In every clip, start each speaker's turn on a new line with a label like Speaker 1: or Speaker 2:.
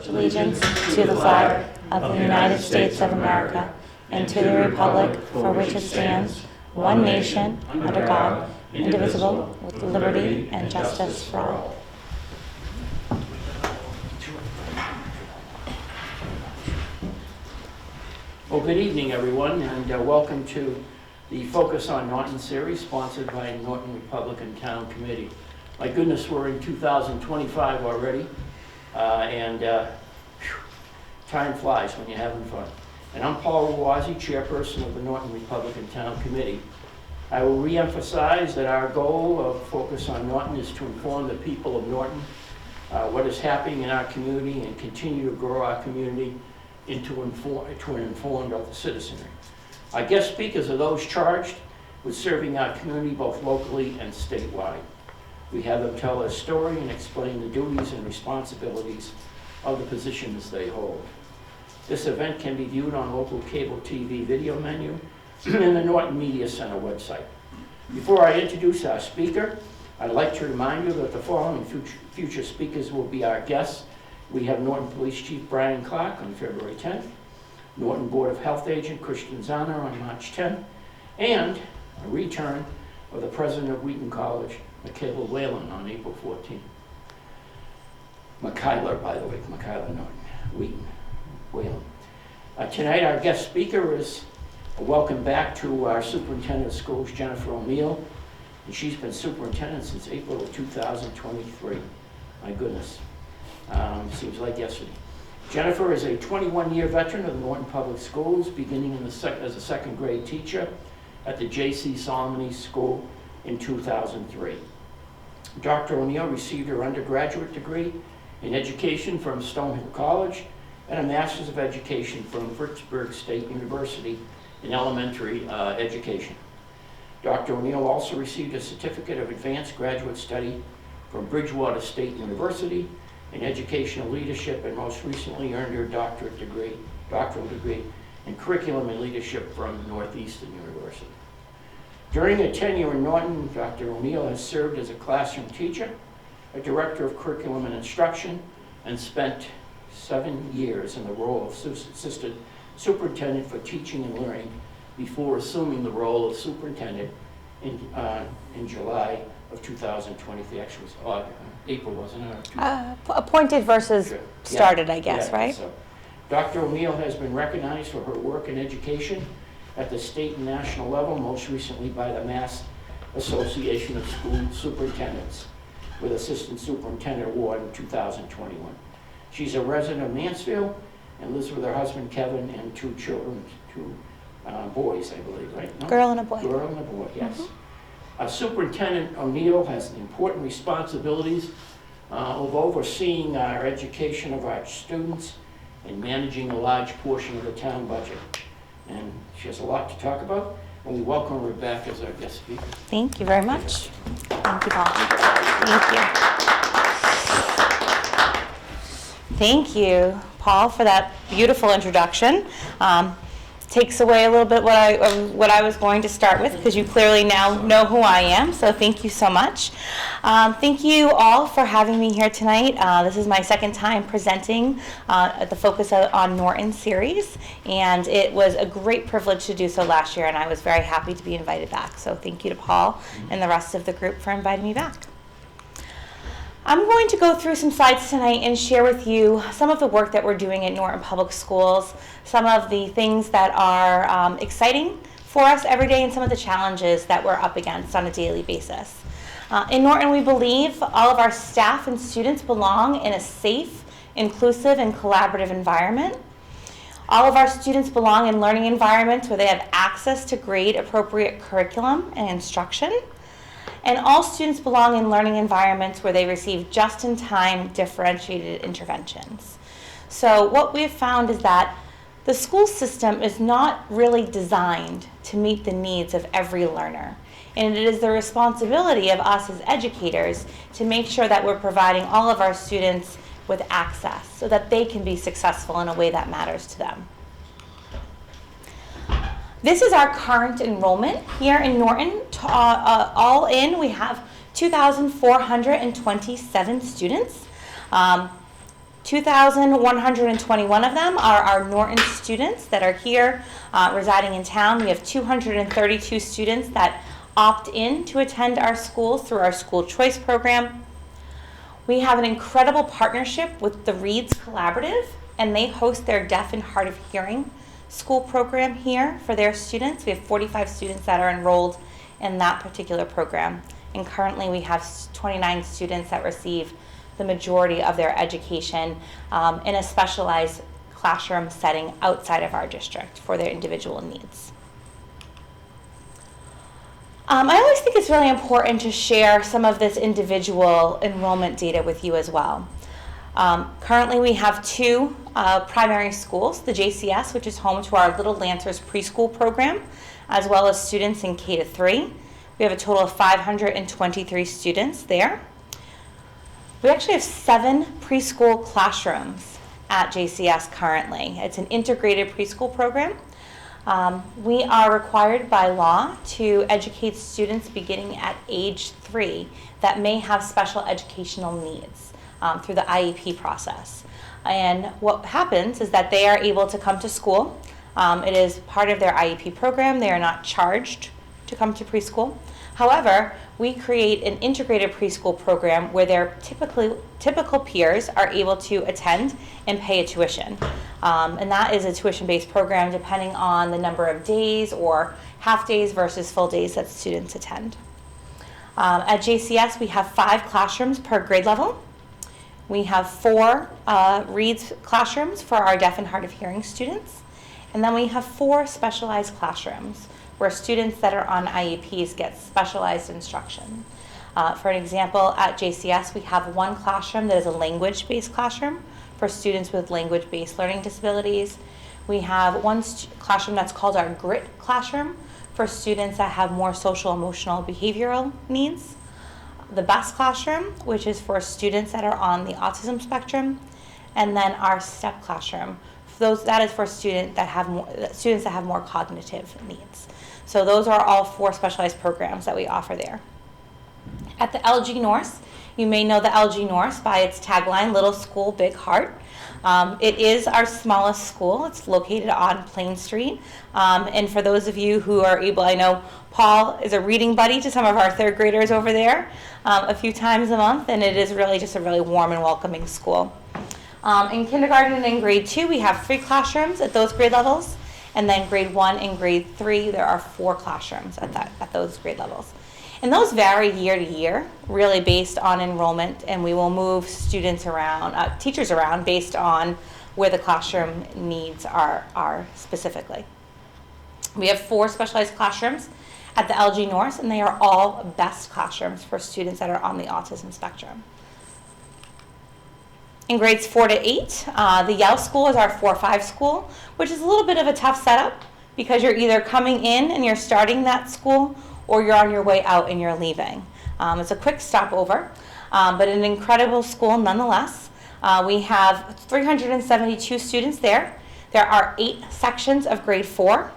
Speaker 1: allegiance to the flag of the United States of America and to the republic for which it stands, one nation, under God, indivisible, with liberty and justice for all.
Speaker 2: Well, good evening, everyone, and welcome to the Focus on Norton series, sponsored by Norton Republican Town Committee. My goodness, we're in 2025 already, time flies when you're having fun. And I'm Paul Rawazi, chairperson of the Norton Republican Town Committee. I will re-emphasize that our goal of Focus on Norton is to inform the people of Norton what is happening in our community and continue to grow our community into an informed citizenry. Our guest speakers are those charged with serving our community both locally and statewide. We have them tell their story and explain the duties and responsibilities of the positions they hold. This event can be viewed on local cable TV video menu and the Norton Media Center website. Before I introduce our speaker, I'd like to remind you that the following future speakers will be our guests. We have Norton Police Chief Brian Clark on February 10th, Norton Board of Health Agent Christian Zahner on March 10th, and a return of the President of Wheaton College, Michaela Whalen, on April 14th. Michaela, by the way, Michaela Norton, Wheaton, Whalen. Tonight our guest speaker is a welcome back to our Superintendent of Schools, Jennifer O'Neill, and she's been superintendent since April of 2023. My goodness, seems like yesterday. Jennifer is a 21-year veteran of the Norton Public Schools, beginning as a second grade teacher at the J.C. Solomon School in 2003. Dr. O'Neill received her undergraduate degree in education from Stonehill College and a Master's of Education from Fitchburg State University in elementary education. Dr. O'Neill also received a Certificate of Advanced Graduate Study from Bridgewater State University in Educational Leadership, and most recently earned her doctoral degree in Curriculum and Leadership from Northeastern University. During her tenure in Norton, Dr. O'Neill has served as a classroom teacher, a director of curriculum and instruction, and spent 7 years in the role of assistant superintendent for teaching and learning before assuming the role of superintendent in July of 2023. Actually, it was April, wasn't it?
Speaker 1: Appointed versus started, yeah. I guess,
Speaker 2: yeah,
Speaker 1: right?
Speaker 2: So. Dr. O'Neill has been recognized for her work in education at the state and national level, most recently by the Mass Association of School Superintendents with Assistant Superintendent Award in 2021. She's a resident of Mansfield and lives with her husband Kevin and two children, two boys, I believe, right? No?
Speaker 1: Girl and a boy.
Speaker 2: Girl and a boy, yes. Superintendent O'Neill has important responsibilities of overseeing our education of our students and managing a large portion of the town budget. And she has a lot to talk about, and we welcome her back as our guest speaker.
Speaker 1: Thank you very much. Thank you, Paul. Thank you. Thank you, Paul, for that beautiful introduction. Takes away a little bit what I was going to start with, because you clearly now know who I am, so thank you so much. Thank you all for having me here tonight. This is my second time presenting at the Focus on Norton series, and it was a great privilege to do so last year, and I was very happy to be invited back. So thank you to Paul and the rest of the group for inviting me back. I'm going to go through some slides tonight and share with you some of the work that we're doing at Norton Public Schools, some of the things that are exciting for us every day, and some of the challenges that we're up against on a daily basis. In Norton, we believe all of our staff and students belong in a safe, inclusive, and collaborative environment. All of our students belong in learning environments where they have access to grade-appropriate curriculum and instruction. And all students belong in learning environments where they receive just-in-time differentiated interventions. So what we've found is that the school system is not really designed to meet the needs of every learner. And it is the responsibility of us as educators to make sure that we're providing all of our students with access so that they can be successful in a way that matters to them. This is our current enrollment here in Norton. All in, we have 2,427 students. 2,121 of them are our Norton students that are here residing in town. We have 232 students that opt in to attend our schools through our school choice program. We have an incredible partnership with the Reads Collaborative, and they host their deaf and hard of hearing school program here for their students. We have 45 students that are enrolled in that particular program, and currently we have 29 students that receive the majority of their education in a specialized classroom setting outside of our district for their individual needs. I always think it's really important to share some of this individual enrollment data with you as well. Currently we have two primary schools, the JCS, which is home to our Little Lancers preschool program, as well as students in K-3. We have a total of 523 students there. We actually have 7 preschool classrooms at JCS currently. It's an integrated preschool program. We are required by law to educate students beginning at age 3 that may have special educational needs through the IEP process. And what happens is that they are able to come to school. It is part of their IEP program. They are not charged to come to preschool. However, we create an integrated preschool program where their typical peers are able to attend and pay a tuition. And that is a tuition-based program depending on the number of days or half days versus full days that students attend. At JCS, we have 5 classrooms per grade level. We have 4 Reads classrooms for our deaf and hard of hearing students. And then we have 4 specialized classrooms where students that are on IEPs get specialized instruction. For an example, at JCS, we have 1 classroom that is a language-based classroom for students with language-based learning disabilities. We have 1 classroom that's called our GRIT classroom for students that have more social, emotional, behavioral needs. The BEST classroom, which is for students that are on the autism spectrum, and then our STEP classroom. That is for students that have more cognitive needs. So those are all 4 specialized programs that we offer there. At the LG North, you may know the LG North by its tagline, Little School, Big Heart. It is our smallest school. It's located on Plain Street. And for those of you who are able, I know Paul is a reading buddy to some of our 3rd graders over there a few times a month, and it is really just a really warm and welcoming school. In kindergarten and in grade 2, we have 3 classrooms at those grade levels. And then grade 1 and grade 3, there are 4 classrooms at those grade levels. And those vary year to year, really based on enrollment, and we will move students around, teachers around based on where the classroom needs are specifically. We have 4 specialized classrooms at the LG North, and they are all BEST classrooms for students that are on the autism spectrum. In grades 4 to 8, the Yale School is our 4-5 school, which is a little bit of a tough setup because you're either coming in and you're starting that school or you're on your way out and you're leaving. It's a quick stopover, but an incredible school nonetheless. We have 372 students there. There are 8 sections of grade 4,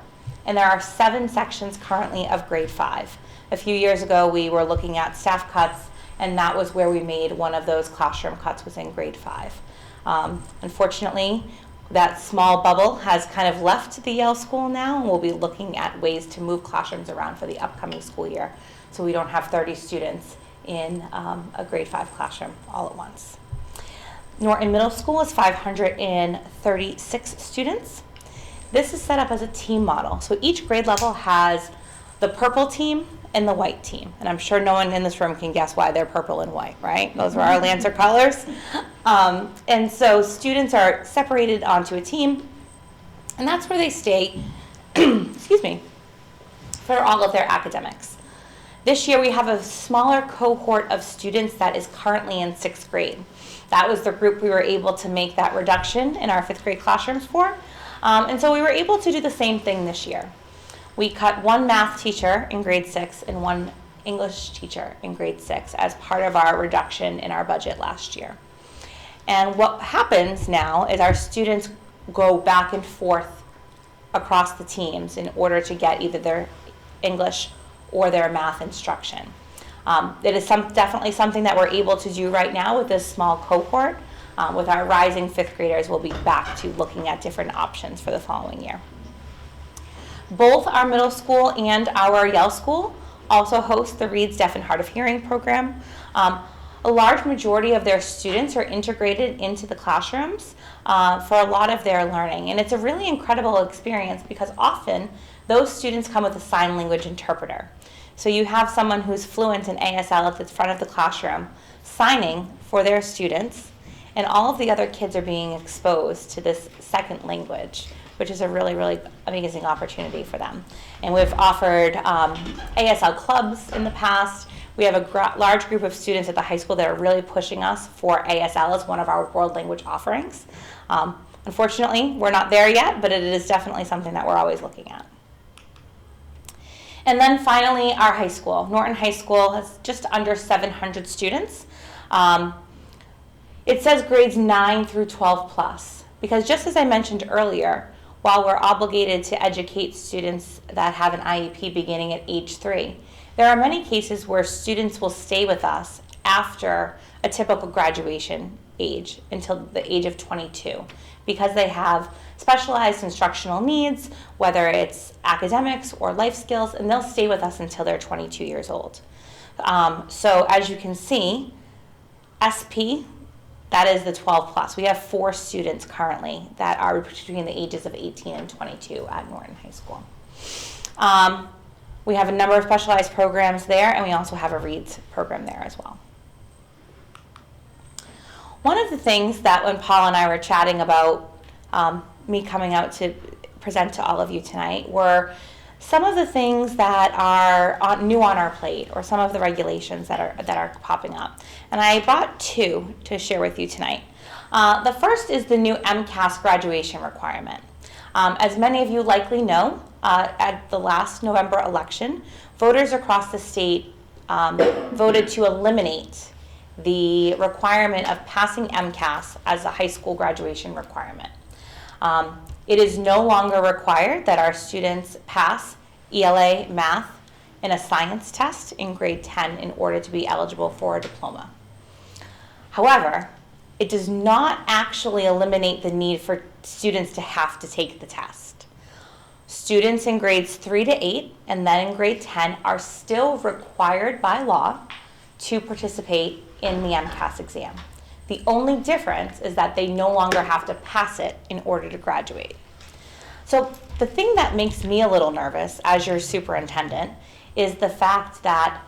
Speaker 1: and there are 7 sections currently of grade 5. A few years ago, we were looking at staff cuts, and that was where we made one of those classroom cuts, was in grade 5. Unfortunately, that small bubble has kind of left the Yale School now, and we'll be looking at ways to move classrooms around for the upcoming school year so we don't have 30 students in a grade 5 classroom all at once. Norton Middle School is 536 students. This is set up as a team model. So each grade level has the purple team and the white team. And I'm sure no one in this room can guess why they're purple and white, right? Those are our Lancer colors. And so students are separated onto a team, and that's where they stay, excuse me, for all of their academics. This year we have a smaller cohort of students that is currently in 6th grade. That was the group we were able to make that reduction in our 5th grade classrooms for. And so we were able to do the same thing this year. We cut 1 math teacher in grade 6 and 1 English teacher in grade 6 as part of our reduction in our budget last year. And what happens now is our students go back and forth across the teams in order to get either their English or their math instruction. It is definitely something that we're able to do right now with this small cohort. with our rising fifth graders, we'll be back to looking at different options for the following year. Both our middle school and our Yale School also host the Reads Deaf and Hard of Hearing program. A large majority of their students are integrated into the classrooms for a lot of their learning. And it's a really incredible experience because often those students come with a sign language interpreter. So you have someone who's fluent in ASL at the front of the classroom signing for their students, and all of the other kids are being exposed to this second language, which is a really, really amazing opportunity for them. And we've offered ASL clubs in the past. We have a large group of students at the high school that are really pushing us for ASL as one of our world language offerings. Unfortunately, we're not there yet, but it is definitely something that we're always looking at. And then finally, our high school. Norton High School has just under 700 students. It says grades 9 through 12 plus, because just as I mentioned earlier, while we're obligated to educate students that have an IEP beginning at age 3, there are many cases where students will stay with us after a typical graduation age until the age of 22 because they have specialized instructional needs, whether it's academics or life skills, and they'll stay with us until they're 22 years old. So as you can see, SP, that is the 12 plus. We have 4 students currently that are between the ages of 18 and 22 at Norton High School. We have a number of specialized programs there, and we also have a READS program there as well. One of the things that when Paul and I were chatting about me coming out to present to all of you tonight were some of the things that are new on our plate, or some of the regulations that are popping up. And I brought 2 to share with you tonight. The first is the new MCAS graduation requirement. As many of you likely know, at the last November election, voters across the state voted to eliminate the requirement of passing MCAS as a high school graduation requirement. It is no longer required that our students pass ELA math and a science test in grade 10 in order to be eligible for a diploma. However, it does not actually eliminate the need for students to have to take the test. Students in grades 3 to 8 and then in grade 10 are still required by law to participate in the MCAS exam. The only difference is that they no longer have to pass it in order to graduate. So the thing that makes me a little nervous as your superintendent is the fact that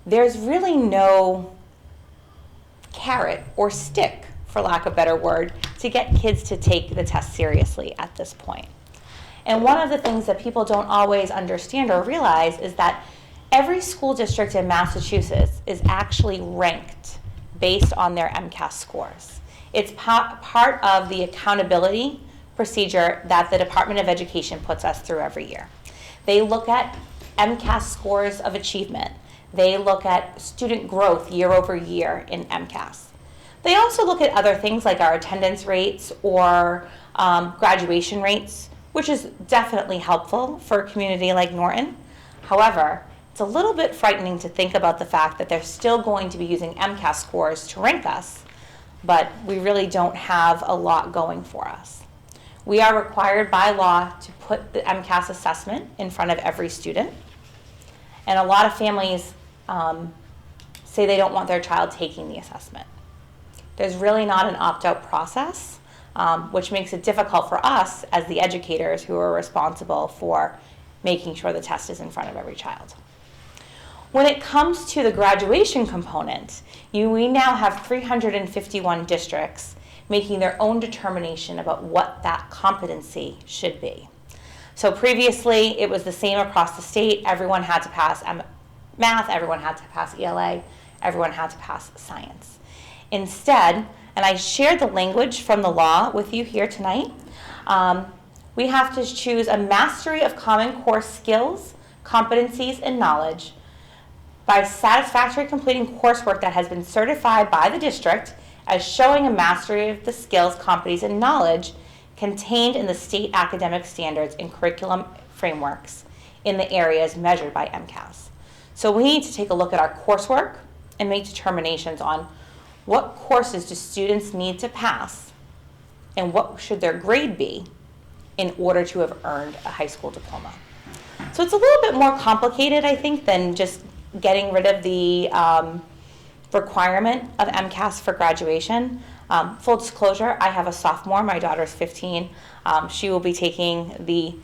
Speaker 1: there's really no carrot or stick, for lack of a better word, to get kids to take the test seriously at this point. And one of the things that people don't always understand or realize is that every school district in Massachusetts is actually ranked based on their MCAS scores. It's part of the accountability procedure that the Department of Education puts us through every year. They look at MCAS scores of achievement. They look at student growth year over year in MCAS. They also look at other things like our attendance rates or graduation rates, which is definitely helpful for a community like Norton. However, it's a little bit frightening to think about the fact that they're still going to be using MCAS scores to rank us, but we really don't have a lot going for us. We are required by law to put the MCAS assessment in front of every student, and a lot of families say they don't want their child taking the assessment. There's really not an opt-out process, which makes it difficult for us as the educators who are responsible for making sure the test is in front of every child. When it comes to the graduation component, we now have 351 districts making their own determination about what that competency should be. So previously, it was the same across the state. Everyone had to pass math, everyone had to pass ELA, everyone had to pass science. Instead, and I shared the language from the law with you here tonight, we have to choose a mastery of common core skills, competencies, and knowledge by satisfactorily completing coursework that has been certified by the district as showing a mastery of the skills, competencies, and knowledge contained in the state academic standards and curriculum frameworks in the areas measured by MCAS. So we need to take a look at our coursework and make determinations on what courses do students need to pass and what should their grade be in order to have earned a high school diploma. So it's a little bit more complicated, I think, than just getting rid of the requirement of MCAS for graduation. Full disclosure, I have a sophomore, my daughter's 15. She will be taking the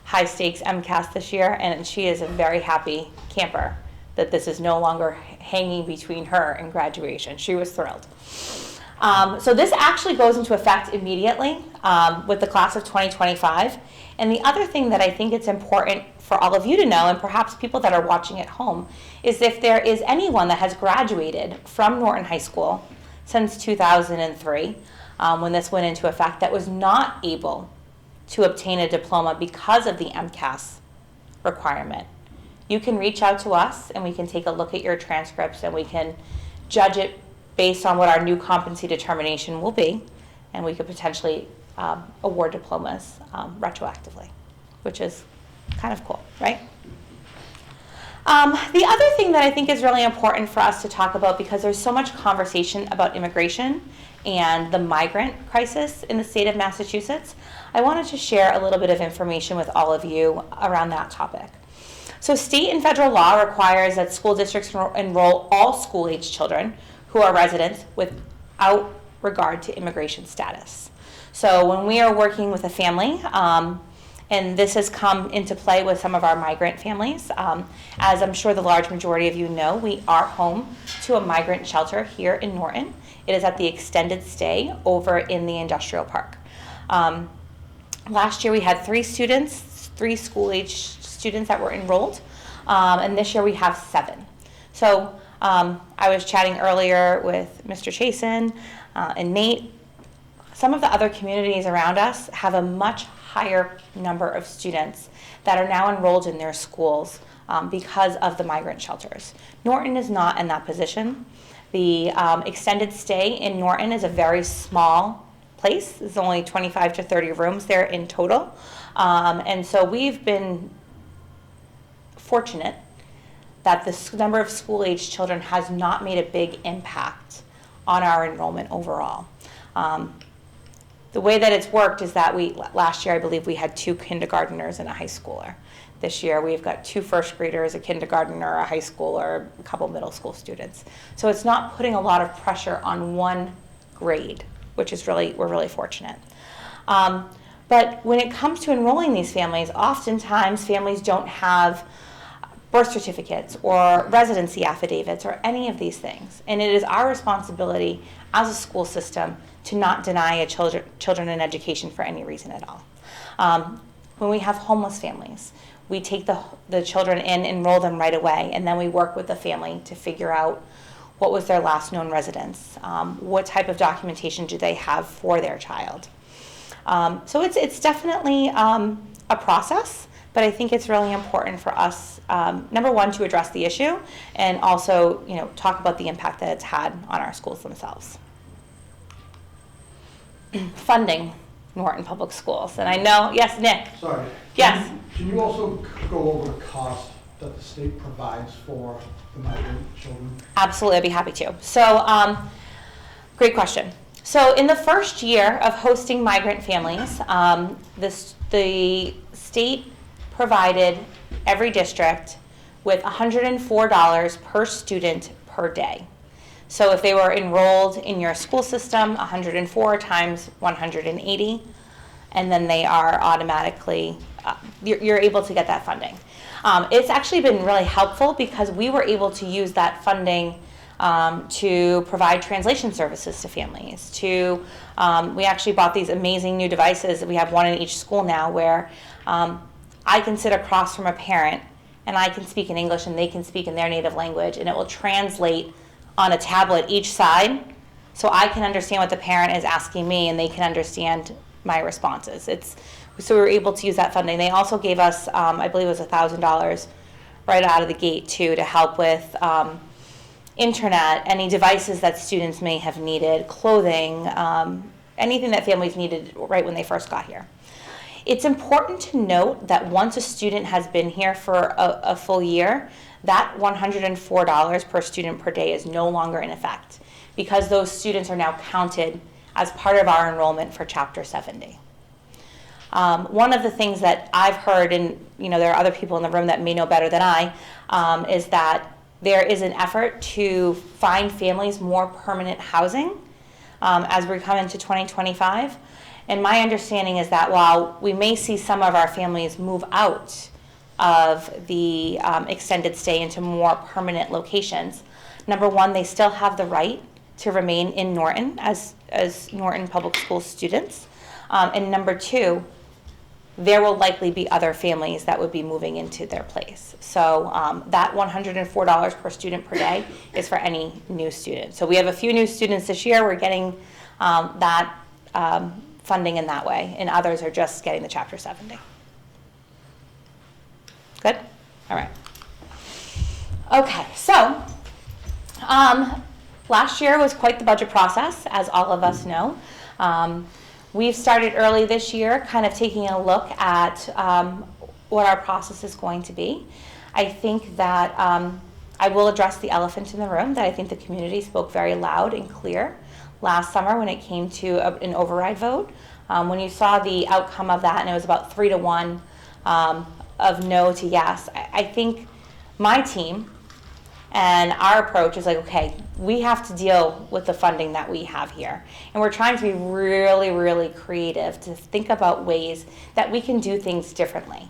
Speaker 1: high stakes MCAS this year, and she is a very happy camper that this is no longer hanging between her and graduation. She was thrilled. So this actually goes into effect immediately with the class of 2025. And the other thing that I think it's important for all of you to know, and perhaps people that are watching at home, is if there is anyone that has graduated from Norton High School since 2003, when this went into effect, that was not able to obtain a diploma because of the MCAS requirement, you can reach out to us and we can take a look at your transcripts and we can judge it based on what our new competency determination will be, and we could potentially award diplomas retroactively, which is kind of cool, right? The other thing that I think is really important for us to talk about, because there's so much conversation about immigration and the migrant crisis in the state of Massachusetts, I wanted to share a little bit of information with all of you around that topic. So state and federal law requires that school districts enroll all school-age children who are residents without regard to immigration status. So when we are working with a family, and this has come into play with some of our migrant families, as I'm sure the large majority of you know, we are home to a migrant shelter here in Norton. It is at the extended stay over in the industrial park. Last year we had 3 school-age students that were enrolled, and this year we have 7. So I was chatting earlier with Mr. Chasen and Nate. Some of the other communities around us have a much higher number of students that are now enrolled in their schools because of the migrant shelters. Norton is not in that position. The extended stay in Norton is a very small place. There's only 25 to 30 rooms there in total. And so we've been fortunate that the number of school-age children has not made a big impact on our enrollment overall. The way that it's worked is that last year I believe we had 2 kindergarteners and a high schooler. This year we've got 2 first graders, a kindergartner, a high schooler, a couple middle school students. So it's not putting a lot of pressure on one grade, which is we're really fortunate. But when it comes to enrolling these families, oftentimes families don't have birth certificates or residency affidavits or any of these things. And it is our responsibility as a school system to not deny children an education for any reason at all. When we have homeless families, we take the children in, enroll them right away, and then we work with the family to figure out what was their last known residence, what type of documentation do they have for their child. So it's definitely a process, but I think it's really important for us, number one, to address the issue, and also, talk about the impact that it's had on our schools themselves. Funding Norton Public Schools, and I know, yes, Nick?
Speaker 3: Sorry.
Speaker 1: Yes.
Speaker 3: Can you also go over the cost that the state provides for the migrant children?
Speaker 1: Absolutely, I'd be happy to. So, great question. So in the first year of hosting migrant families, the state provided every district with $104 per student per day. So if they were enrolled in your school system, 104 times 180, and then they are automatically, you're able to get that funding. It's actually been really helpful because we were able to use that funding to provide translation services to families. We actually bought these amazing new devices. We have one in each school now where I can sit across from a parent and I can speak in English and they can speak in their native language, and it will translate on a tablet each side, so I can understand what the parent is asking me and they can understand my responses. So we were able to use that funding. They also gave us, I believe it was $1,000 right out of the gate too, to help with internet, any devices that students may have needed, clothing, anything that families needed right when they first got here. It's important to note that once a student has been here for a full year, that $104 per student per day is no longer in effect. because those students are now counted as part of our enrollment for Chapter 70. One of the things that I've heard, and there are other people in the room that may know better than I, is that there is an effort to find families more permanent housing as we come into 2025. And my understanding is that while we may see some of our families move out of the extended stay into more permanent locations, number one, they still have the right to remain in Norton as Norton Public School students. And number two, there will likely be other families that would be moving into their place. So that $104 per student per day is for any new student. So we have a few new students this year. We're getting that funding in that way, and others are just getting the Chapter 70. Good? All right. Okay, so last year was quite the budget process, as all of us know. We've started early this year, kind of taking a look at what our process is going to be. I think that I will address the elephant in the room, that I think the community spoke very loud and clear last summer when it came to an override vote. When you saw the outcome of that, and it was about 3-1 of no to yes, I think my team and our approach is like, okay, we have to deal with the funding that we have here. And we're trying to be really, really creative to think about ways that we can do things differently.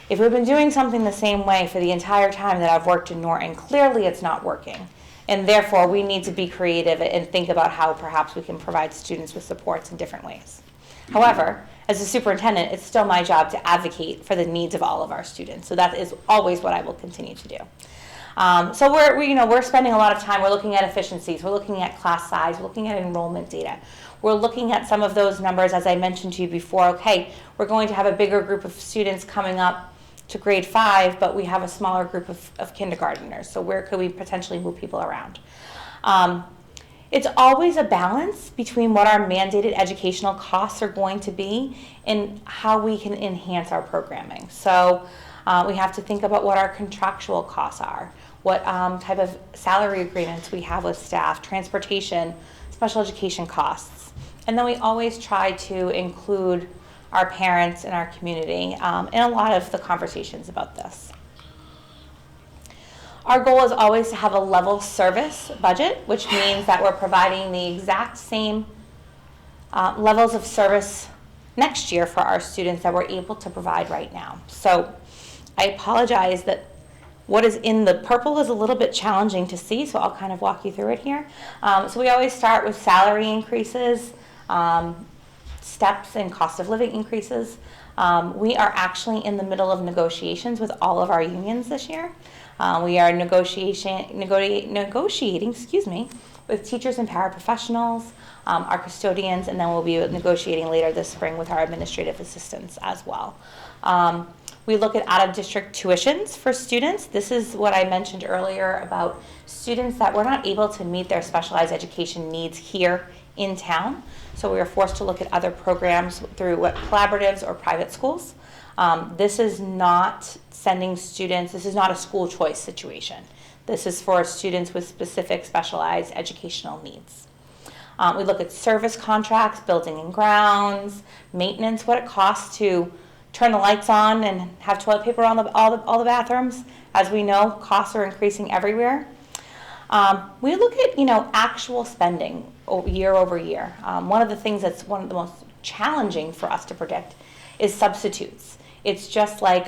Speaker 1: If we've been doing something the same way for the entire time that I've worked in Norton, clearly it's not working. And therefore, we need to be creative and think about how perhaps we can provide students with supports in different ways. However, as a superintendent, it's still my job to advocate for the needs of all of our students. So that is always what I will continue to do. So we're spending a lot of time. We're looking at efficiencies. We're looking at class size. We're looking at enrollment data. We're looking at some of those numbers, as I mentioned to you before. Okay, we're going to have a bigger group of students coming up to grade 5, but we have a smaller group of kindergarteners. So where could we potentially move people around? It's always a balance between what our mandated educational costs are going to be and how we can enhance our programming. So we have to think about what our contractual costs are, what type of salary agreements we have with staff, transportation, special education costs. And then we always try to include our parents and our community in a lot of the conversations about this. Our goal is always to have a level service budget, which means that we're providing the exact same levels of service next year for our students that we're able to provide right now. So I apologize that what is in the purple is a little bit challenging to see, so I'll kind of walk you through it here. So we always start with salary increases, steps and cost of living increases. We are actually in the middle of negotiations with all of our unions this year. We are negotiating, with teachers and paraprofessionals, our custodians, and then we'll be negotiating later this spring with our administrative assistants as well. We look at out-of-district tuitions for students. This is what I mentioned earlier about students that were not able to meet their specialized education needs here in town. So we were forced to look at other programs through collaboratives or private schools. This is not sending students, this is not a school choice situation. This is for students with specific specialized educational needs. We look at service contracts, building and grounds, maintenance, what it costs to turn the lights on and have toilet paper on all the bathrooms. As we know, costs are increasing everywhere. We look at actual spending year over year. One of the things that's one of the most challenging for us to predict is substitutes. It's just like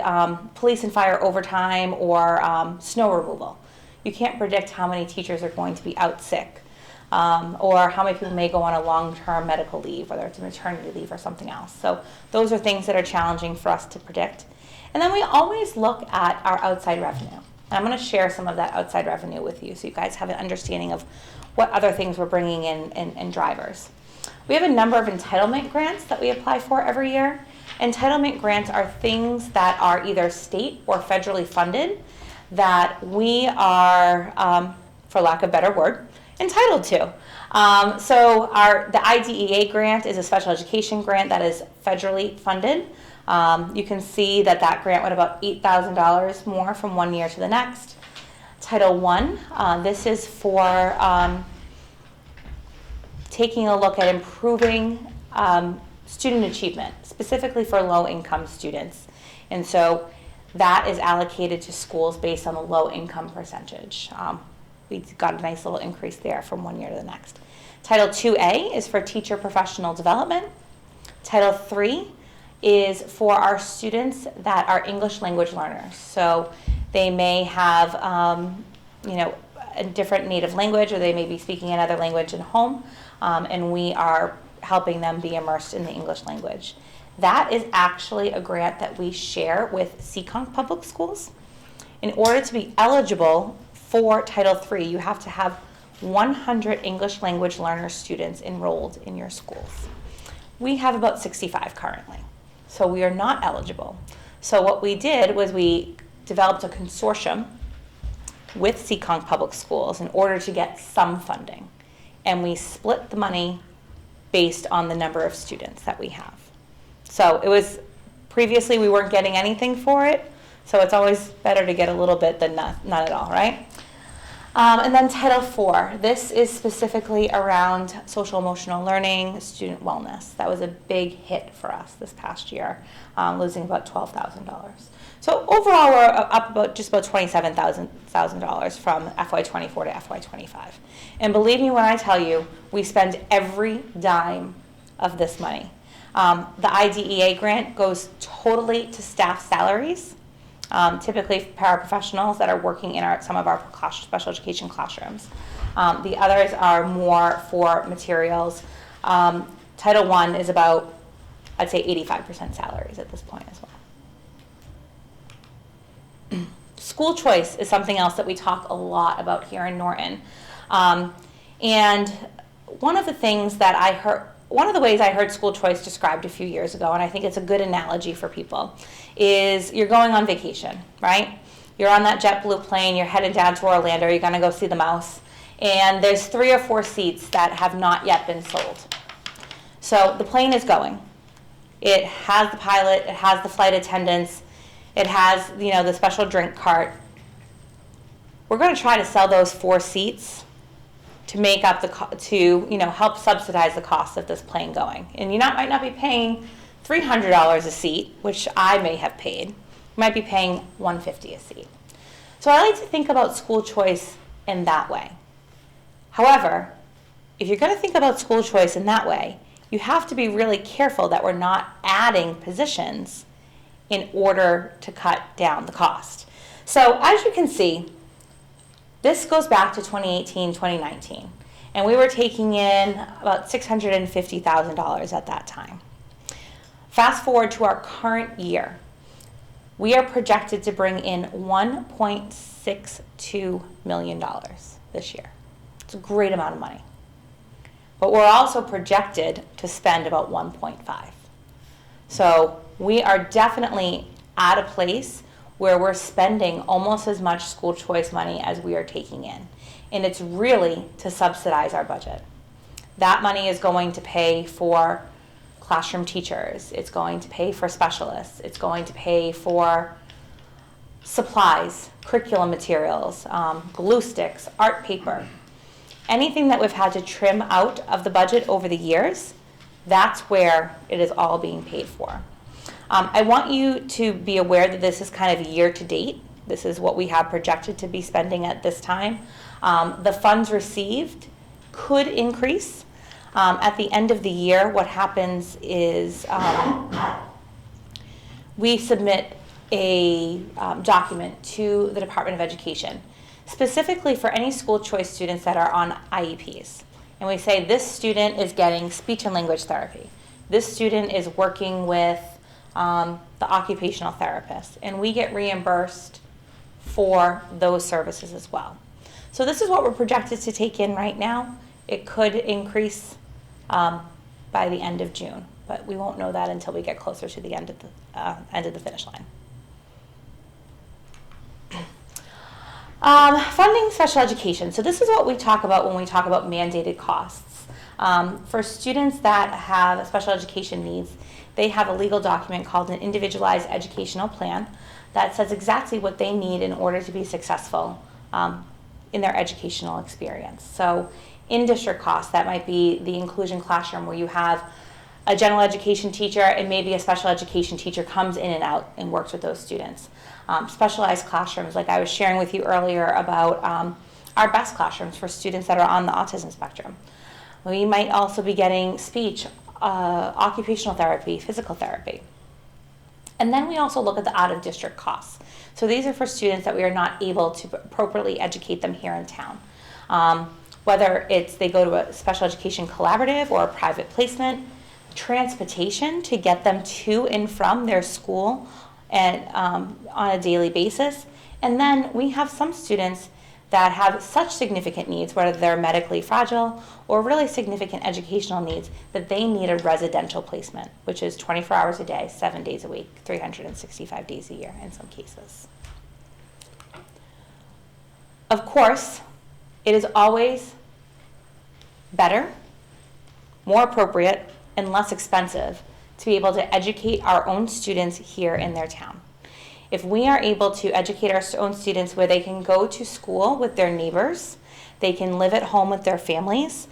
Speaker 1: police and fire overtime or snow removal. You can't predict how many teachers are going to be out sick or how many people may go on a long-term medical leave, whether it's a maternity leave or something else. So those are things that are challenging for us to predict. And then we always look at our outside revenue. And I'm going to share some of that outside revenue with you so you guys have an understanding of what other things we're bringing in and drivers. We have a number of entitlement grants that we apply for every year. Entitlement grants are things that are either state or federally funded that we are, for lack of a better word, entitled to. So the IDEA grant is a special education grant that is federally funded. You can see that grant went about $8,000 more from one year to the next. Title I, this is for taking a look at improving student achievement, specifically for low-income students. And so that is allocated to schools based on the low-income percentage. We got a nice little increase there from one year to the next. Title 2A is for teacher professional development. Title 3 is for our students that are English language learners. So they may have, a different native language, or they may be speaking another language at home, and we are helping them be immersed in the English language. That is actually a grant that we share with Seekonk Public Schools. In order to be eligible for Title III, you have to have 100 English language learner students enrolled in your schools. We have about 65 currently, so we are not eligible. So what we did was we developed a consortium with Seekonk Public Schools in order to get some funding. And we split the money based on the number of students that we have. So it was, previously we weren't getting anything for it, so it's always better to get a little bit than none at all, right? And then Title IV, this is specifically around social emotional learning, student wellness. That was a big hit for us this past year, losing about $12,000. So overall, we're up about just about $27,000 from FY24 to FY25. And believe me when I tell you, we spend every dime of this money. The IDEA grant goes totally to staff salaries, typically paraprofessionals that are working in some of our special education classrooms. The others are more for materials. Title I is about, I'd say 85% salaries at this point as well. School choice is something else that we talk a lot about here in Norton. And one of the things that I heard, one of the ways I heard school choice described a few years ago, and I think it's a good analogy for people, is you're going on vacation, right? You're on that JetBlue plane, you're headed down to Orlando, you're gonna go see the mouse, and there's 3 or 4 seats that have not yet been sold. So the plane is going. It has the pilot, it has the flight attendants, it has, the special drink cart. We're going to try to sell those 4 seats to make up help subsidize the cost of this plane going. And you might not be paying $300 a seat, which I may have paid. You might be paying $150 a seat. So I like to think about school choice in that way. However, if you're going to think about school choice in that way, you have to be really careful that we're not adding positions in order to cut down the cost. So as you can see, this goes back to 2018, 2019, and we were taking in about $650,000 at that time. Fast forward to our current year, we are projected to bring in $1.62 million this year. It's a great amount of money. But we're also projected to spend about 1.5. So we are definitely at a place where we're spending almost as much school choice money as we are taking in. And it's really to subsidize our budget. That money is going to pay for classroom teachers. It's going to pay for specialists. It's going to pay for supplies, curriculum materials, glue sticks, art paper. Anything that we've had to trim out of the budget over the years, that's where it is all being paid for. I want you to be aware that this is kind of year to date. This is what we have projected to be spending at this time. The funds received could increase. At the end of the year, what happens is we submit a document to the Department of Education, specifically for any school choice students that are on IEPs. And we say this student is getting speech and language therapy. This student is working with the occupational therapist, and we get reimbursed for those services as well. So this is what we're projected to take in right now. It could increase by the end of June, but we won't know that until we get closer to the end of the finish line. Funding special education. So this is what we talk about when we talk about mandated costs. For students that have special education needs, they have a legal document called an individualized educational plan that says exactly what they need in order to be successful in their educational experience. So in-district costs, that might be the inclusion classroom where you have a general education teacher and maybe a special education teacher comes in and out and works with those students. Specialized classrooms, like I was sharing with you earlier about our best classrooms for students that are on the autism spectrum. We might also be getting speech, occupational therapy, physical therapy. And then we also look at the out-of-district costs. So these are for students that we are not able to appropriately educate them here in town. Whether it's they go to a special education collaborative or a private placement, transportation to get them to and from their school and on a daily basis. And then we have some students that have such significant needs, whether they're medically fragile or really significant educational needs, that they need a residential placement, which is 24 hours a day, 7 days a week, 365 days a year in some cases. Of course, it is always better, more appropriate, and less expensive to be able to educate our own students here in their town. If we are able to educate our own students where they can go to school with their neighbors, they can live at home with their families,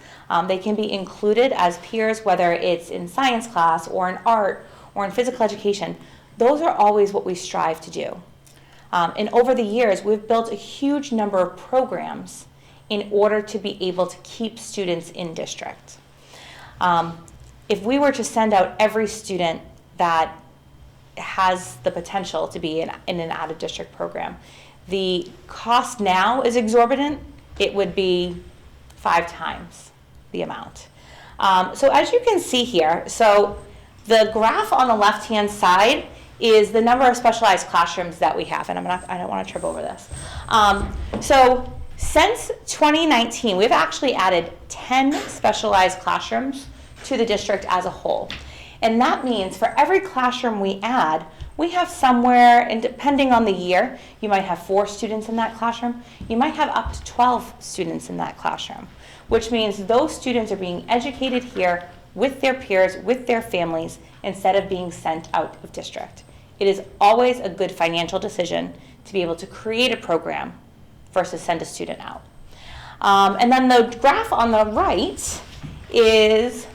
Speaker 1: they can be included as peers, whether it's in science class or in art or in physical education, those are always what we strive to do. And over the years, we've built a huge number of programs in order to be able to keep students in district. If we were to send out every student that has the potential to be in an out-of-district program, the cost now is exorbitant. It would be 5 times the amount. So as you can see here, so the graph on the left-hand side is the number of specialized classrooms that we have, and I don't want to trip over this. So since 2019, we've actually added 10 specialized classrooms to the district as a whole. And that means for every classroom we add, we have somewhere, and depending on the year, you might have 4 students in that classroom. You might have up to 12 students in that classroom, which means those students are being educated here with their peers, with their families, instead of being sent out of district. It is always a good financial decision to be able to create a program versus send a student out. And then the graph on the right is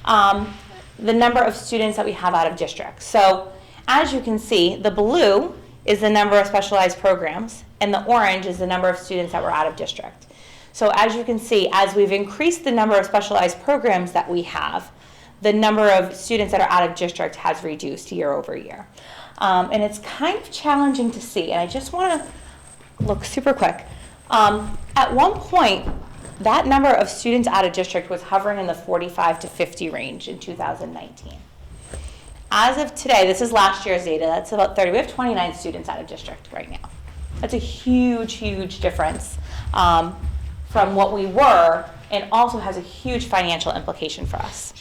Speaker 1: the number of students that we have out of district. So as you can see, the blue is the number of specialized programs, and the orange is the number of students that were out of district. So as you can see, as we've increased the number of specialized programs that we have, the number of students that are out of district has reduced year over year. And it's kind of challenging to see, and I just want to look super quick. At one point, that number of students out of district was hovering in the 45 to 50 range in 2019. As of today, this is last year's data, that's about 30. We have 29 students out of district right now. That's a huge, huge difference from what we were, and also has a huge financial implication for us.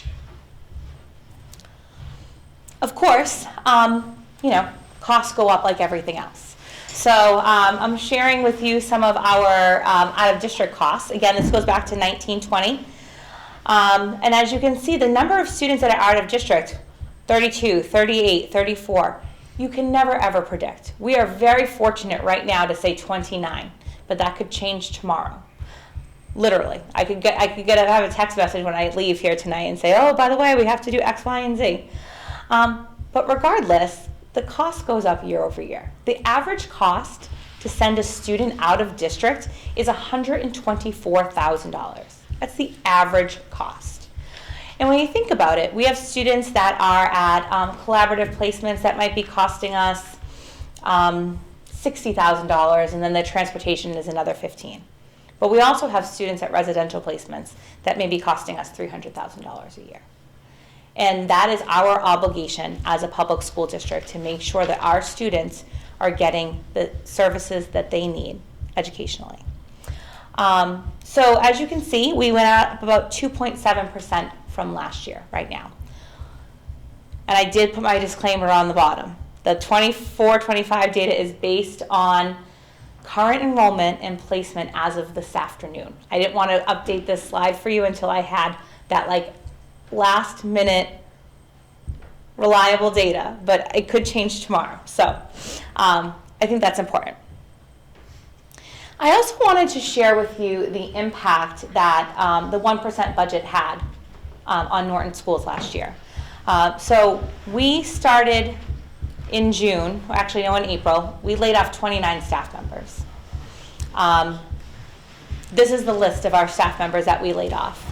Speaker 1: Of course, costs go up like everything else. So I'm sharing with you some of our out-of-district costs. Again, this goes back to 1920. And as you can see, the number of students that are out of district, 32, 38, 34, you can never ever predict. We are very fortunate right now to say 29, but that could change tomorrow. Literally, I could have a text message when I leave here tonight and say, oh, by the way, we have to do X, Y, and Z. But regardless, the cost goes up year over year. The average cost to send a student out of district is $124,000. That's the average cost. And when you think about it, we have students that are at collaborative placements that might be costing us $60,000, and then the transportation is another $15,000. But we also have students at residential placements that may be costing us $300,000 a year. And that is our obligation as a public school district, to make sure that our students are getting the services that they need educationally. So as you can see, we went up about 2.7% from last year right now. And I did put my disclaimer on the bottom. The 24-25 data is based on current enrollment and placement as of this afternoon. I didn't want to update this slide for you until I had that last minute reliable data, but it could change tomorrow. So I think that's important. I also wanted to share with you the impact that the 1% budget had on Norton schools last year. So we started in June, actually no, in April, we laid off 29 staff members. This is the list of our staff members that we laid off.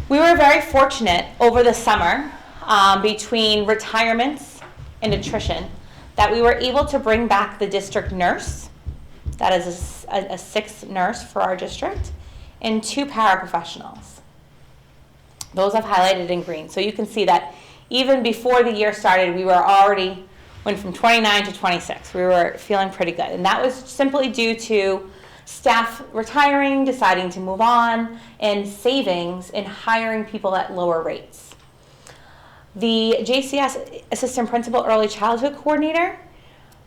Speaker 1: We were very fortunate over the summer, between retirements and attrition, that we were able to bring back the district nurse, that is a sixth nurse for our district, and 2 paraprofessionals. Those I've highlighted in green. So you can see that even before the year started, we were already, went from 29 to 26. We were feeling pretty good. And that was simply due to staff retiring, deciding to move on, and savings in hiring people at lower rates. The JCS Assistant Principal Early Childhood Coordinator,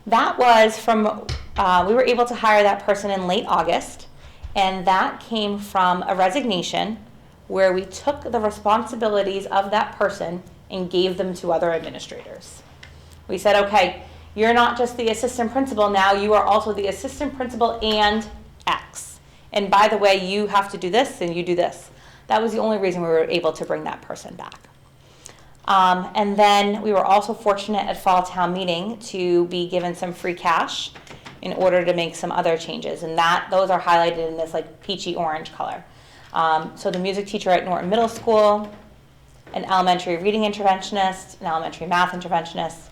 Speaker 1: that was from, we were able to hire that person in late August, and that came from a resignation where we took the responsibilities of that person and gave them to other administrators. We said, okay, you're not just the assistant principal now, you are also the assistant principal and X. And by the way, you have to do this and you do this. That was the only reason we were able to bring that person back. And then we were also fortunate at Fall Town Meeting to be given some free cash in order to make some other changes. And those are highlighted in this like peachy orange color. So the music teacher at Norton Middle School, an elementary reading interventionist, an elementary math interventionist,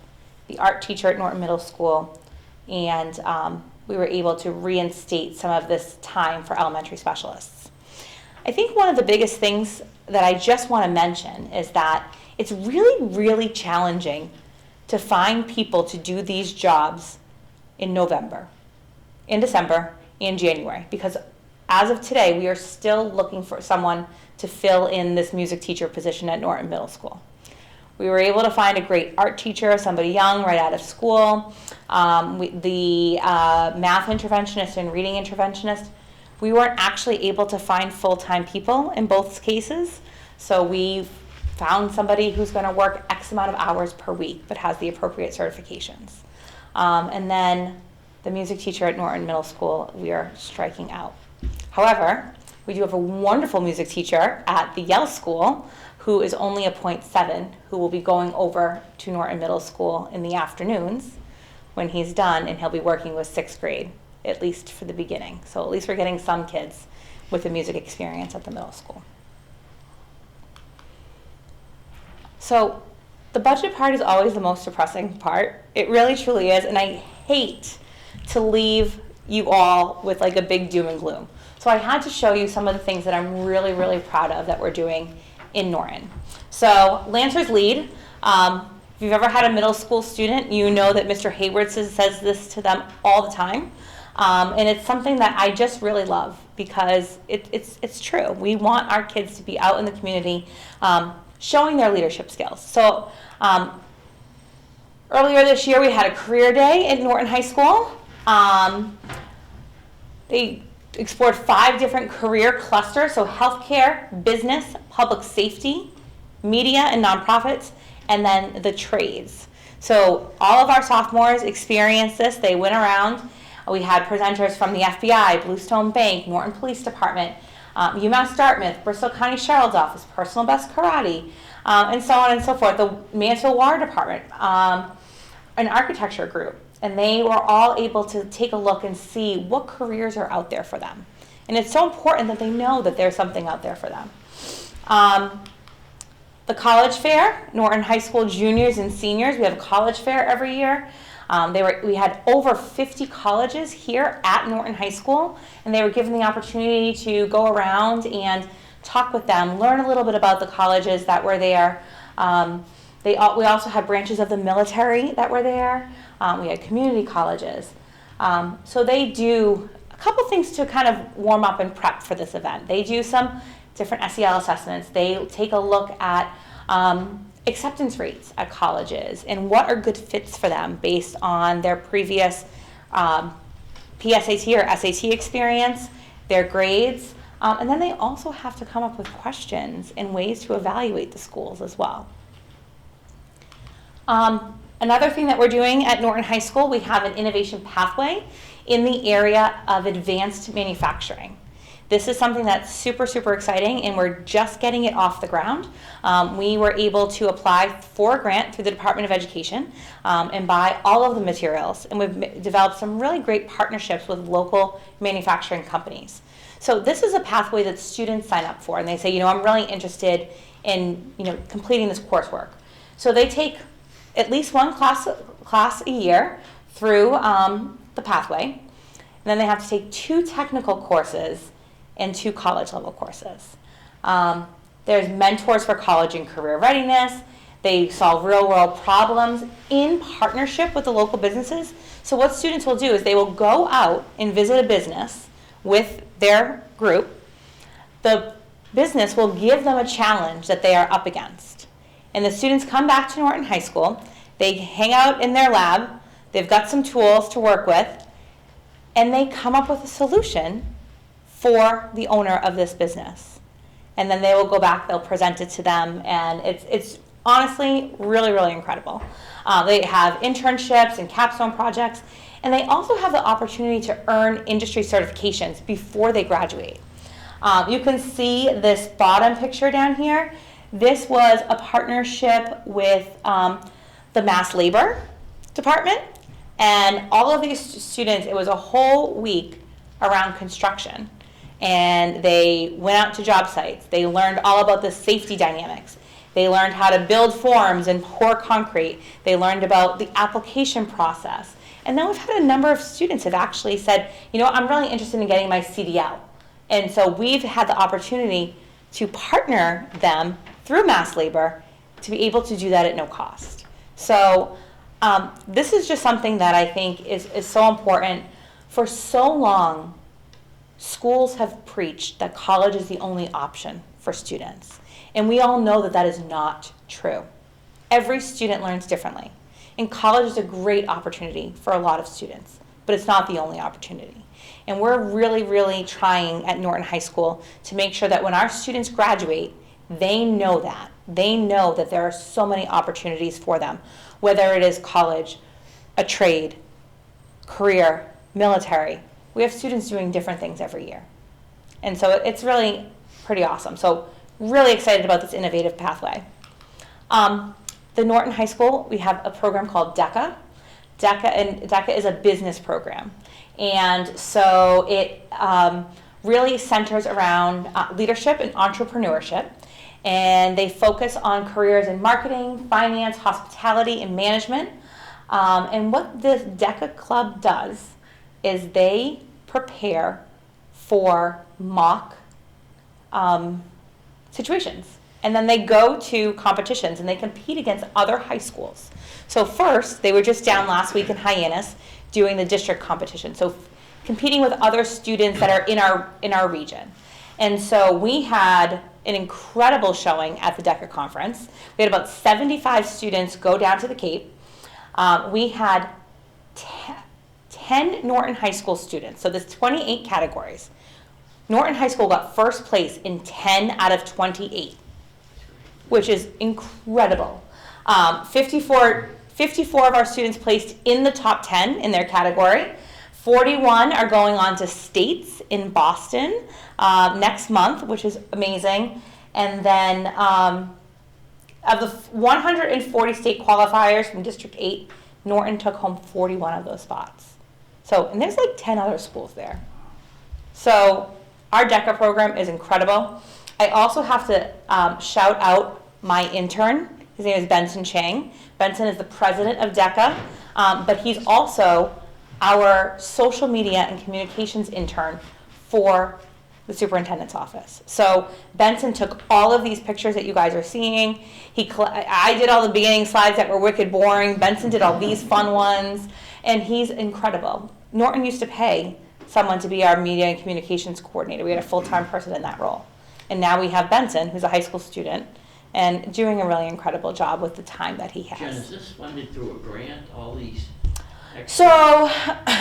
Speaker 1: the art teacher at Norton Middle School, and we were able to reinstate some of this time for elementary specialists. I think one of the biggest things that I just want to mention is that it's really, really challenging to find people to do these jobs in November, in December, and January, because as of today, we are still looking for someone to fill in this music teacher position at Norton Middle School. We were able to find a great art teacher, somebody young, right out of school. The math interventionist and reading interventionist, we weren't actually able to find full-time people in both cases. So we found somebody who's going to work X amount of hours per week, but has the appropriate certifications. And then the music teacher at Norton Middle School, we are striking out. However, we do have a wonderful music teacher at the Yale School who is only a .7, who will be going over to Norton Middle School in the afternoons when he's done, and he'll be working with 6th grade, at least for the beginning. So at least we're getting some kids with the music experience at the middle school. So the budget part is always the most depressing part. It really truly is, and I hate to leave you all with like a big doom and gloom. So I had to show you some of the things that I'm really, really proud of that we're doing in Norton. So Lancer's Lead, if you've ever had a middle school student, you know that Mr. Hayward says this to them all the time. And it's something that I just really love because it's true. We want our kids to be out in the community showing their leadership skills. So earlier this year we had a career day at Norton High School. They explored 5 different career clusters, so healthcare, business, public safety, media and nonprofits, and then the trades. So all of our sophomores experienced this. They went around. We had presenters from the FBI, Bluestone Bank, Norton Police Department, UMass Dartmouth, Bristol County Sheriff's Office, Personal Best Karate, and so on and so forth. The Mansfield Water Department, an architecture group. And they were all able to take a look and see what careers are out there for them. And it's so important that they know that there's something out there for them. The college fair, Norton High School juniors and seniors, we have a college fair every year. We had over 50 colleges here at Norton High School, and they were given the opportunity to go around and talk with them, learn a little bit about the colleges that were there. We also had branches of the military that were there. We had community colleges. So they do a couple things to kind of warm up and prep for this event. They do some different SEL assessments. They take a look at acceptance rates at colleges and what are good fits for them based on their previous PSAT or SAT experience, their grades, and then they also have to come up with questions and ways to evaluate the schools as well. Another thing that we're doing at Norton High School, we have an innovation pathway in the area of advanced manufacturing. This is something that's super, super exciting, and we're just getting it off the ground. We were able to apply for a grant through the Department of Education and buy all of the materials, and we've developed some really great partnerships with local manufacturing companies. So this is a pathway that students sign up for, and they say, you know, I'm really interested in, you know, completing this coursework. So they take at least one class a year through the pathway, and then they have to take 2 technical courses and 2 college level courses. There's mentors for college and career readiness. They solve real world problems in partnership with the local businesses. So what students will do is they will go out and visit a business with their group. The business will give them a challenge that they are up against. And the students come back to Norton High School, they hang out in their lab, they've got some tools to work with, and they come up with a solution for the owner of this business. And then they will go back, they'll present it to them, and it's honestly really, really incredible. They have internships and capstone projects, and they also have the opportunity to earn industry certifications before they graduate. You can see this bottom picture down here. This was a partnership with the Mass Labor Department, and all of these students, it was a whole week around construction. And they went out to job sites. They learned all about the safety dynamics. They learned how to build forms and pour concrete. They learned about the application process. And then we've had a number of students have actually said, you know, I'm really interested in getting my CDL. And so we've had the opportunity to partner them through Mass Labor to be able to do that at no cost. So this is just something that I think is so important. For so long, schools have preached that college is the only option for students. And we all know that that is not true. Every student learns differently. And college is a great opportunity for a lot of students, but it's not the only opportunity. And we're really, really trying at Norton High School to make sure that when our students graduate, they know that. They know that there are so many opportunities for them, whether it is college, a trade, career, military. We have students doing different things every year. And so it's really pretty awesome. So really excited about this innovative pathway. The Norton High School, we have a program called DECA. DECA is a business program. And so it really centers around leadership and entrepreneurship. And they focus on careers in marketing, finance, hospitality, and management. And what this DECA club does is they prepare for mock situations. And then they go to competitions and they compete against other high schools. So first, they were just down last week in Hyannis doing the district competition. So competing with other students that are in our region. And so we had an incredible showing at the DECA conference. We had about 75 students go down to the Cape. We had 10 Norton High School students, so there's 28 categories. Norton High School got first place in 10 out of 28, which is incredible. 54 of our students placed in the top 10 in their category. 41 are going on to states in Boston next month, which is amazing. And then of the 140 state qualifiers from District 8, Norton took home 41 of those spots. So, and there's like 10 other schools there. So our DECA program is incredible. I also have to shout out my intern. His name is Benson Chang. Benson is the president of DECA, but he's also our social media and communications intern for the superintendent's office. So Benson took all of these pictures that you guys are seeing. I did all the beginning slides that were wicked boring. Benson did all these fun ones, and he's incredible. Norton used to pay someone to be our media and communications coordinator. We had a full-time person in that role. And now we have Benson, who's a high school student, and doing a really incredible job with the time that he has.
Speaker 2: Jen, is this funded through a grant, all these?
Speaker 1: So,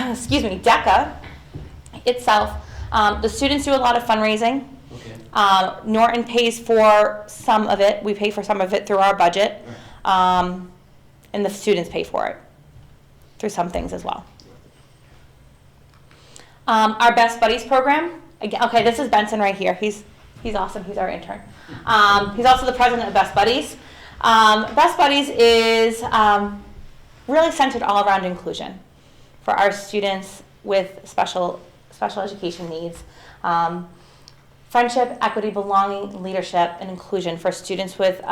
Speaker 1: excuse me, DECA itself, the students do a lot of fundraising.
Speaker 2: Okay.
Speaker 1: Norton pays for some of it. We pay for some of it through our budget.
Speaker 2: Right.
Speaker 1: and the students pay for it through some things as well. Our Best Buddies program, again, okay, this is Benson right here. He's awesome. He's our intern. He's also the president of Best Buddies. Best Buddies is really centered all around inclusion for our students with special education needs. Friendship, equity, belonging, leadership, and inclusion for students with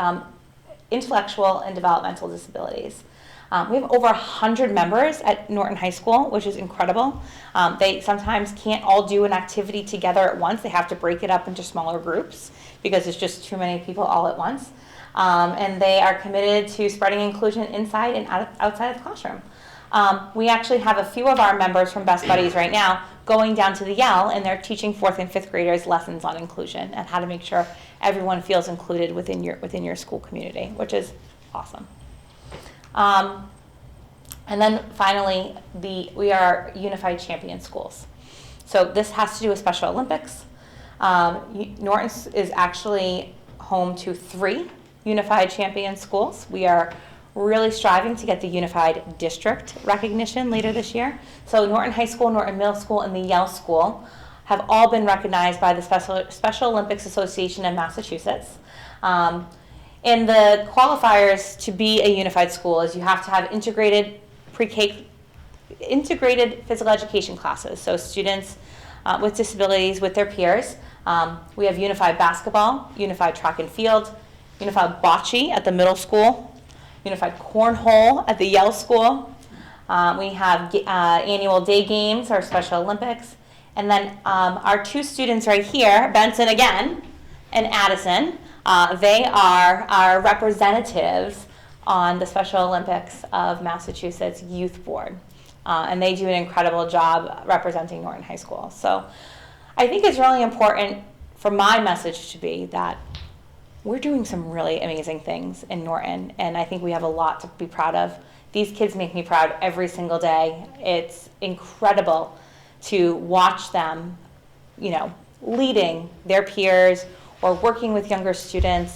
Speaker 1: intellectual and developmental disabilities. We have over 100 members at Norton High School, which is incredible. They sometimes can't all do an activity together at once. They have to break it up into smaller groups because there's just too many people all at once. And they are committed to spreading inclusion inside and outside of the classroom. We actually have a few of our members from Best Buddies right now going down to the Yale, and they're teaching 4th and 5th graders lessons on inclusion and how to make sure everyone feels included within your school community, which is awesome. And then finally, we are Unified Champion Schools. So this has to do with Special Olympics. Norton is actually home to 3 Unified Champion Schools. We are really striving to get the Unified District recognition later this year. So Norton High School, Norton Middle School, and the Yale School have all been recognized by the Special Olympics Association in Massachusetts. And the qualifiers to be a unified school is you have to have integrated pre-K, integrated physical education classes. So students with disabilities with their peers. We have unified basketball, unified track and field, unified bocce at the middle school, unified cornhole at the Yale School. We have annual day games, our Special Olympics. And then our 2 students right here, Benson again, and Addison, they are our representatives on the Special Olympics of Massachusetts Youth Board. And they do an incredible job representing Norton High School. So I think it's really important for my message to be that we're doing some really amazing things in Norton, and I think we have a lot to be proud of. These kids make me proud every single day. It's incredible to watch them, leading their peers or working with younger students.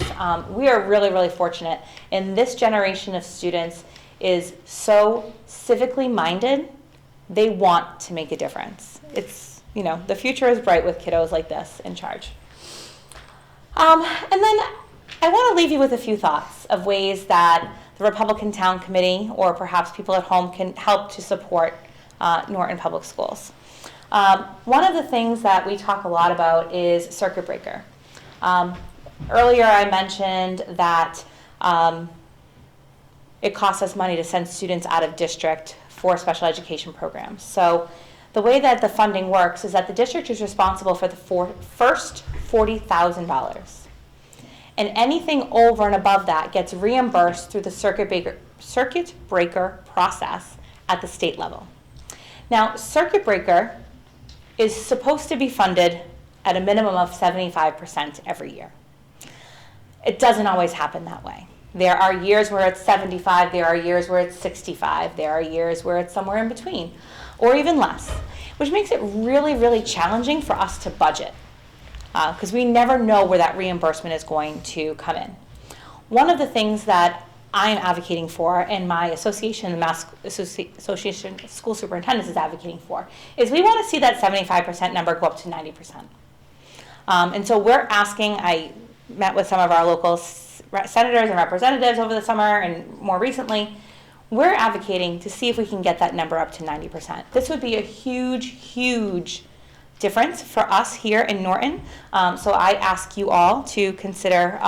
Speaker 1: We are really, really fortunate. And this generation of students is so civically minded, they want to make a difference. It's, the future is bright with kiddos like this in charge. And then I want to leave you with a few thoughts of ways that the Republican Town Committee or perhaps people at home can help to support Norton Public Schools. One of the things that we talk a lot about is circuit breaker. Earlier I mentioned that it costs us money to send students out of district for special education programs. So the way that the funding works is that the district is responsible for the first $40,000. And anything over and above that gets reimbursed through the circuit breaker process at the state level. Now, circuit breaker is supposed to be funded at a minimum of 75% every year. It doesn't always happen that way. There are years where it's 75, there are years where it's 65, there are years where it's somewhere in between, or even less, which makes it really, really challenging for us to budget, because we never know where that reimbursement is going to come in. One of the things that I am advocating for, and my association, the Mass Association of School Superintendents is advocating for, is we want to see that 75% number go up to 90%. And so we're asking, I met with some of our local senators and representatives over the summer and more recently, we're advocating to see if we can get that number up to 90%. This would be a huge, huge difference for us here in Norton. So I ask you all to consider,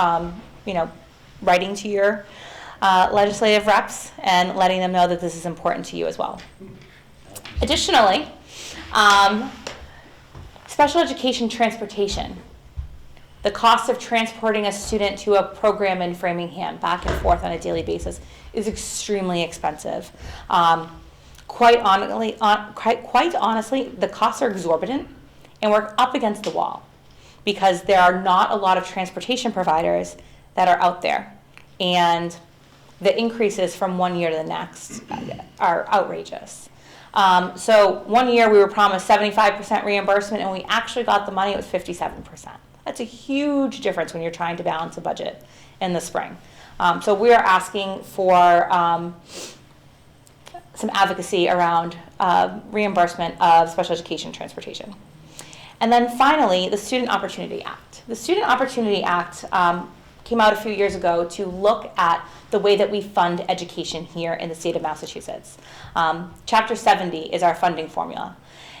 Speaker 1: writing to your legislative reps and letting them know that this is important to you as well. Additionally, special education transportation. The cost of transporting a student to a program in Framingham back and forth on a daily basis is extremely expensive. Quite honestly, the costs are exorbitant, and we're up against the wall because there are not a lot of transportation providers that are out there, and the increases from one year to the next are outrageous. So one year we were promised 75% reimbursement, and we actually got the money. It was 57%. That's a huge difference when you're trying to balance a budget in the spring. So we are asking for some advocacy around reimbursement of special education transportation. And then finally, the Student Opportunity Act. The Student Opportunity Act came out a few years ago to look at the way that we fund education here in the state of Massachusetts. Chapter 70 is our funding formula.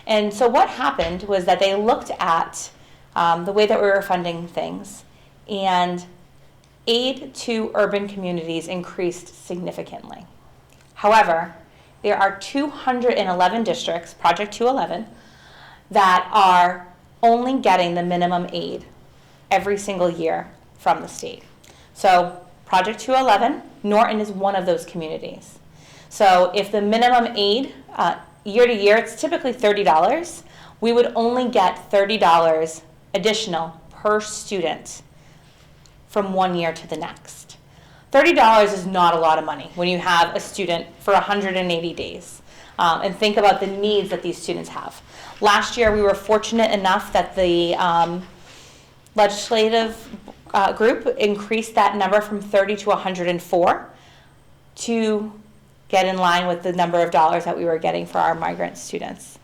Speaker 1: And so what happened was that they looked at the way that we were funding things, and aid to urban communities increased significantly. However, there are 211 districts, Project 211, that are only getting the minimum aid every single year from the state. So Project 211, Norton is one of those communities. So if the minimum aid year to year, it's typically $30, we would only get $30 additional per student from one year to the next. $30 is not a lot of money when you have a student for 180 days. And think about the needs that these students have. Last year, we were fortunate enough that the legislative group increased that number from 30 to 104 to get in line with the number of dollars that we were getting for our migrant students.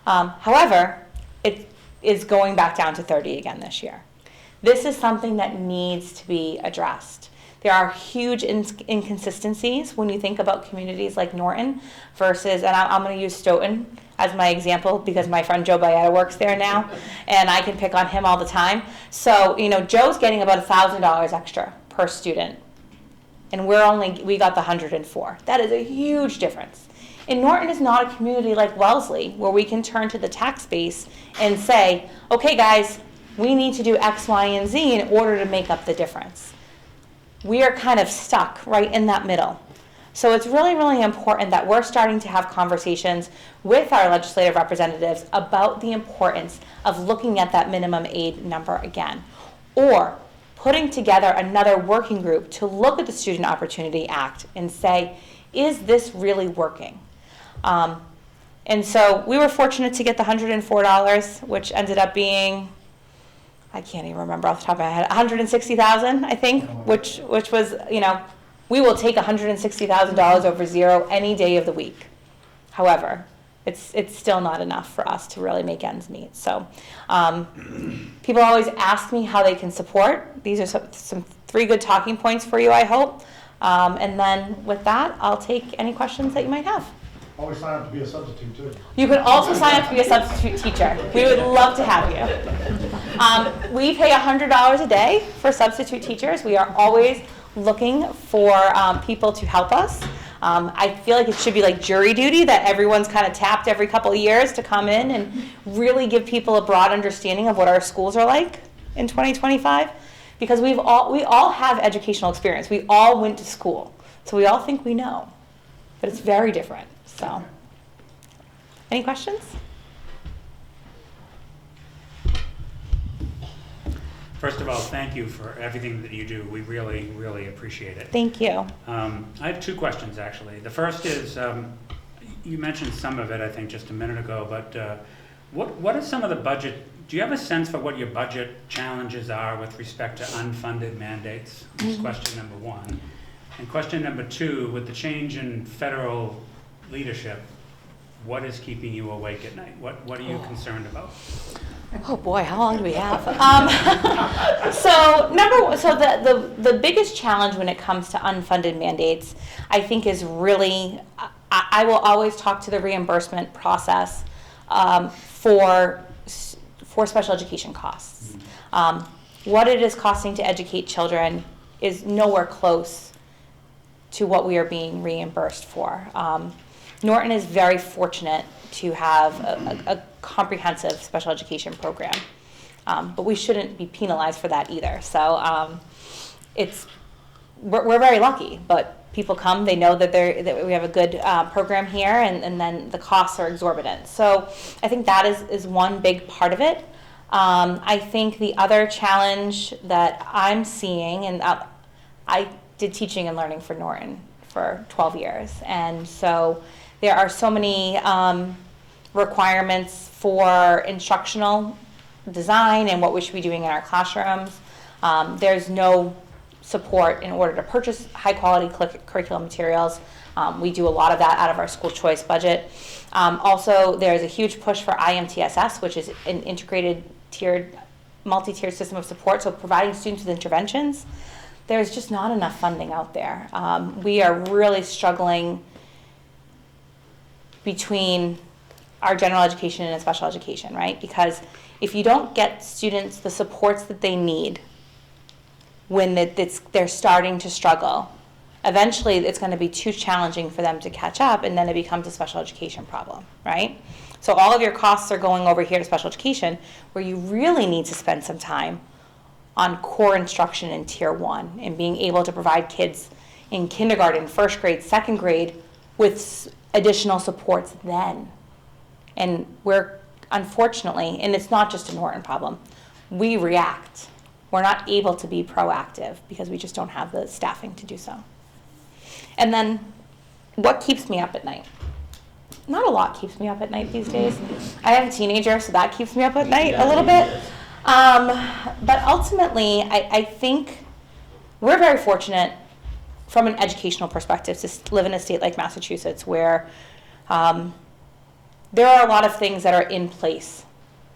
Speaker 1: However, it is going back down to 30 again this year. This is something that needs to be addressed. There are huge inconsistencies when you think about communities like Norton versus, and I'm going to use Stoughton as my example because my friend Joe Bayetta works there now, and I can pick on him all the time. So, Joe's getting about $1,000 extra per student, and we got the 104. That is a huge difference. And Norton is not a community like Wellesley where we can turn to the tax base and say, okay guys, we need to do X, Y, and Z in order to make up the difference. We are kind of stuck right in that middle. So it's really, really important that we're starting to have conversations with our legislative representatives about the importance of looking at that minimum aid number again, or putting together another working group to look at the Student Opportunity Act and say, is this really working? And so we were fortunate to get the $104, which ended up being, I can't even remember off the top of my head, $160,000, I think, which was, we will take $160,000 over zero any day of the week. However, it's still not enough for us to really make ends meet. So people always ask me how they can support. These are some 3 good talking points for you, I hope. And then with that, I'll take any questions that you might have.
Speaker 3: Always sign up to be a substitute too.
Speaker 1: You can also sign up to be a substitute teacher. We would love to have you. We pay $100 a day for substitute teachers. We are always looking for people to help us. I feel like it should be like jury duty, that everyone's kind of tapped every couple of years to come in and really give people a broad understanding of what our schools are like in 2025. Because we all have educational experience. We all went to school. So we all think we know. But it's very different. So, any questions?
Speaker 4: First of all, thank you for everything that you do. We really, really appreciate it.
Speaker 1: Thank you.
Speaker 4: I have 2 questions, actually. The first is, you mentioned some of it, I think, just a minute ago, but what are some of the budget, do you have a sense for what your budget challenges are with respect to unfunded mandates? That's question number 1. And question number 2, with the change in federal leadership, what is keeping you awake at night? What are you concerned about?
Speaker 1: Oh boy, how long do we have? The biggest challenge when it comes to unfunded mandates, I think, is really, I will always talk to the reimbursement process for special education costs. What it is costing to educate children is nowhere close to what we are being reimbursed for. Norton is very fortunate to have a comprehensive special education program, but we shouldn't be penalized for that either. So we're very lucky, but people come, they know that we have a good program here, and then the costs are exorbitant. So I think that is one big part of it. I think the other challenge that I'm seeing, and I did teaching and learning for Norton for 12 years, and so there are so many requirements for instructional design and what we should be doing in our classrooms. There's no support in order to purchase high-quality curriculum materials. We do a lot of that out of our school choice budget. Also, there's a huge push for IMTSS, which is an integrated multi-tiered system of support, so providing students with interventions. There's just not enough funding out there. We are really struggling between our general education and special education, right? Because if you don't get students the supports that they need when they're starting to struggle, eventually it's going to be too challenging for them to catch up, and then it becomes a special education problem, right? So all of your costs are going over here to special education, where you really need to spend some time on core instruction in Tier 1 and being able to provide kids in kindergarten, first grade, second grade with additional supports then. And we're, unfortunately, and it's not just a Norton problem, we react. We're not able to be proactive because we just don't have the staffing to do so. And then, what keeps me up at night? Not a lot keeps me up at night these days. I have a teenager, so that keeps me up at night a little bit. But ultimately, I think we're very fortunate from an educational perspective to live in a state like Massachusetts, where there are a lot of things that are in place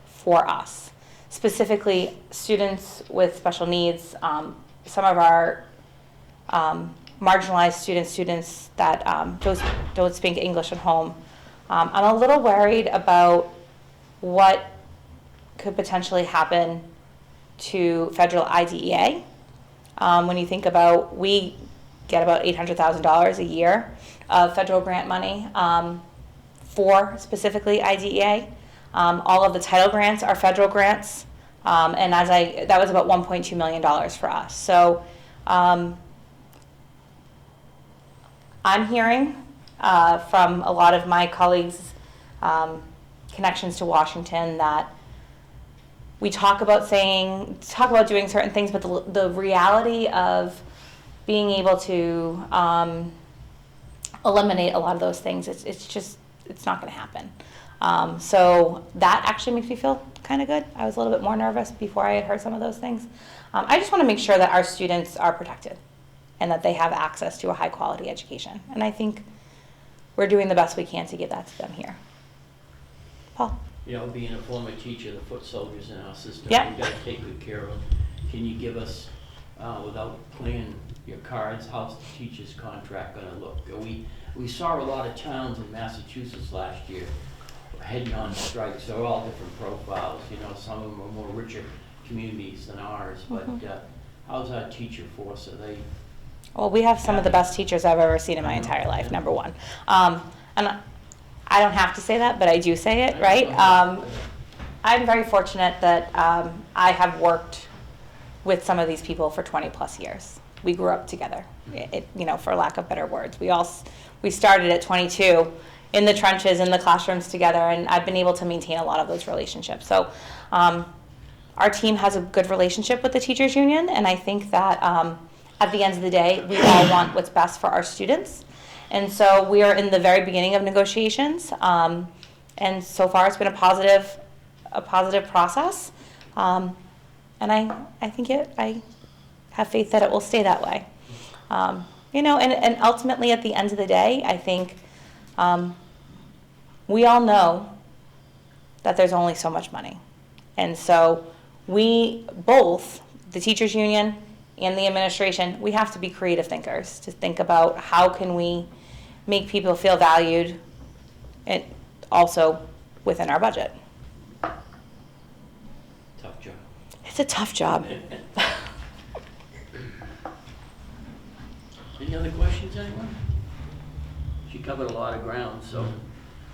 Speaker 1: for us. Specifically, students with special needs, some of our marginalized students that don't speak English at home. I'm a little worried about what could potentially happen to federal IDEA. When you think about, we get about $800,000 a year of federal grant money for specifically IDEA. All of the title grants are federal grants, and that was about $1.2 million for us. So I'm hearing from a lot of my colleagues' connections to Washington that we talk about doing certain things, but the reality of being able to eliminate a lot of those things, it's not going to happen. So that actually makes me feel kind of good. I was a little bit more nervous before I had heard some of those things. I just want to make sure that our students are protected and that they have access to a high quality education. And I think we're doing the best we can to give that to them here. Paul?
Speaker 5: You know, being a former teacher, the foot soldiers in our system,
Speaker 1: Yeah.
Speaker 5: we've got to take good care of them. Can you give us, without playing your cards, how's the teacher's contract going to look? We saw a lot of towns in Massachusetts last year heading on strikes. They're all different profiles. You know, some of them are more richer communities than ours. But how's our teacher force? Are they?
Speaker 1: Well, we have some of the best teachers I've ever seen in my entire life, number one. And I don't have to say that, but I do say it, right? I'm very fortunate that I have worked with some of these people for 20 plus years. We grew up together, for lack of better words. We started at 22 in the trenches, in the classrooms together, and I've been able to maintain a lot of those relationships. So our team has a good relationship with the teachers union, and I think that at the end of the day, we all want what's best for our students. And so we are in the very beginning of negotiations, and so far it's been a positive process. And I think I have faith that it will stay that way. And ultimately at the end of the day, I think we all know that there's only so much money. And so we both, the teachers union and the administration, we have to be creative thinkers to think about how can we make people feel valued, and also within our budget.
Speaker 5: Tough job.
Speaker 1: It's a tough job.
Speaker 5: Any other questions, anyone? She covered a lot of ground, so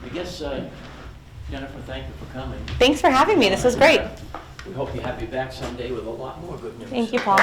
Speaker 5: I guess, Jennifer, thank you for coming.
Speaker 1: Thanks for having me. This was great.
Speaker 5: We hope you have you back someday with a lot more good news.
Speaker 1: Thank you, Paul.